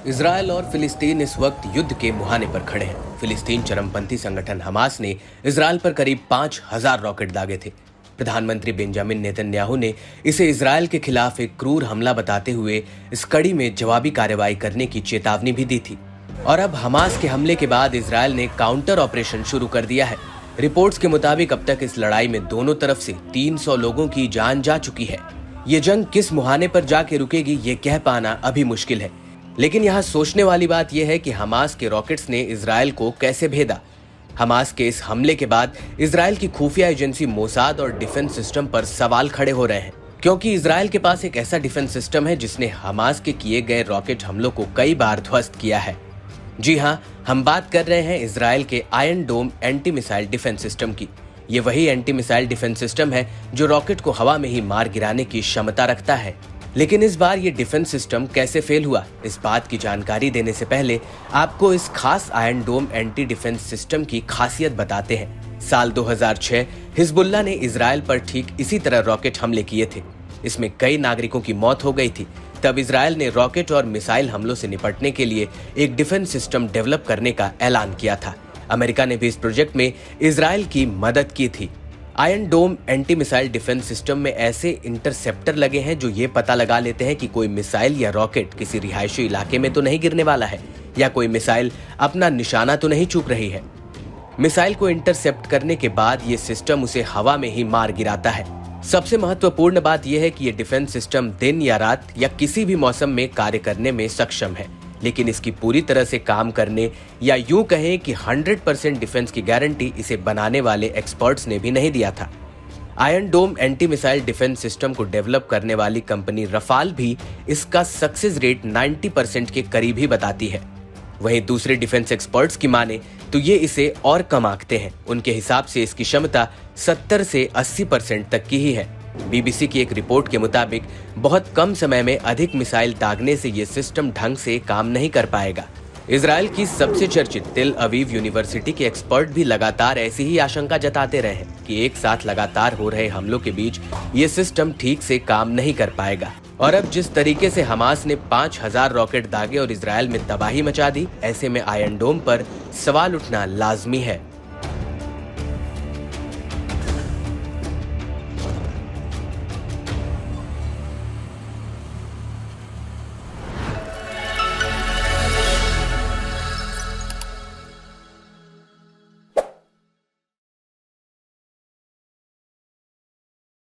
Israel और फिलिस्तीन इस वक्त युद्ध के मुहाने पर खड़े हैं। फिलिस्तीन चरमपंथी संगठन हमास ने इजरायल पर करीब 5,000 रॉकेट दागे थे। प्रधानमंत्री बेंजामिन नेतन्याहू ने इसे इजरायल के खिलाफ एक क्रूर हमला बताते हुए इस कड़ी में जवाबी कार्रवाई करने की चेतावनी भी दी थी। और अब हमास के हमले के बाद इजरायल ने काउंटर ऑपरेशन शुरू कर दिया है। रिपोर्ट्स के मुताबिक अब तक इस लड़ाई में दोनों तरफ से 300 लोगों की जान जा चुकी है। ये जंग किस मुहाने पर जाके रुकेगी ये कह पाना अभी मुश्किल है, लेकिन यहाँ सोचने वाली बात यह है कि हमास के रॉकेट्स ने इजरायल को कैसे भेदा। हमास के इस हमले के बाद इजरायल की खुफिया एजेंसी मोसाद और डिफेंस सिस्टम पर सवाल खड़े हो रहे हैं, क्योंकि इजरायल के पास एक ऐसा डिफेंस सिस्टम है जिसने हमास के किए गए रॉकेट हमलों को कई बार ध्वस्त किया है। जी हाँ, हम बात कर रहे हैं इजरायल के आयरन डोम एंटी मिसाइल डिफेंस सिस्टम की। ये वही एंटी मिसाइल डिफेंस सिस्टम है जो रॉकेट को हवा में ही मार गिराने की क्षमता रखता है। लेकिन इस बार ये डिफेंस सिस्टम कैसे फेल हुआ, इस बात की जानकारी देने से पहले आपको इस खास आयरन डोम एंटी डिफेंस सिस्टम की खासियत बताते हैं। साल 2006 हिजबुल्लाह ने इजरायल पर ठीक इसी तरह रॉकेट हमले किए थे। इसमें कई नागरिकों की मौत हो गई थी। तब इजरायल ने रॉकेट और मिसाइल हमलों से निपटने के लिए एक डिफेंस सिस्टम डेवलप करने का ऐलान किया था। अमेरिका ने भी इस प्रोजेक्ट में इजरायल की मदद की थी। आयरन डोम एंटी मिसाइल डिफेंस सिस्टम में ऐसे इंटरसेप्टर लगे हैं जो ये पता लगा लेते हैं कि कोई मिसाइल या रॉकेट किसी रिहायशी इलाके में तो नहीं गिरने वाला है, या कोई मिसाइल अपना निशाना तो नहीं चूक रही है। मिसाइल को इंटरसेप्ट करने के बाद ये सिस्टम उसे हवा में ही मार गिराता है। सबसे महत्वपूर्ण बात यह है कि ये डिफेंस सिस्टम दिन या रात या किसी भी मौसम में कार्य करने में सक्षम है, लेकिन इसकी पूरी तरह से काम करने या यूं कहें कि 100% डिफेंस की गारंटी इसे बनाने वाले एक्सपर्ट्स ने भी नहीं दिया था। आयरन डोम एंटी मिसाइल डिफेंस सिस्टम को डेवलप करने वाली कंपनी रफाल भी इसका सक्सेस रेट 90% के करीब ही बताती है। वहीं दूसरे डिफेंस एक्सपर्ट्स की माने तो ये इसे और कम आंकते हैं। उनके हिसाब से इसकी क्षमता 70 से 80% तक की ही है। बीबीसी की एक रिपोर्ट के मुताबिक बहुत कम समय में अधिक मिसाइल दागने से ये सिस्टम ढंग से काम नहीं कर पाएगा। इजरायल की सबसे चर्चित तेल अवीव यूनिवर्सिटी के एक्सपर्ट भी लगातार ऐसी ही आशंका जताते रहे हैं कि एक साथ लगातार हो रहे हमलों के बीच ये सिस्टम ठीक से काम नहीं कर पाएगा। और अब जिस तरीके से हमास ने 5,000 रॉकेट दागे और इजरायल में तबाही मचा दी, ऐसे में आयरन डोम पर सवाल उठना लाजमी है।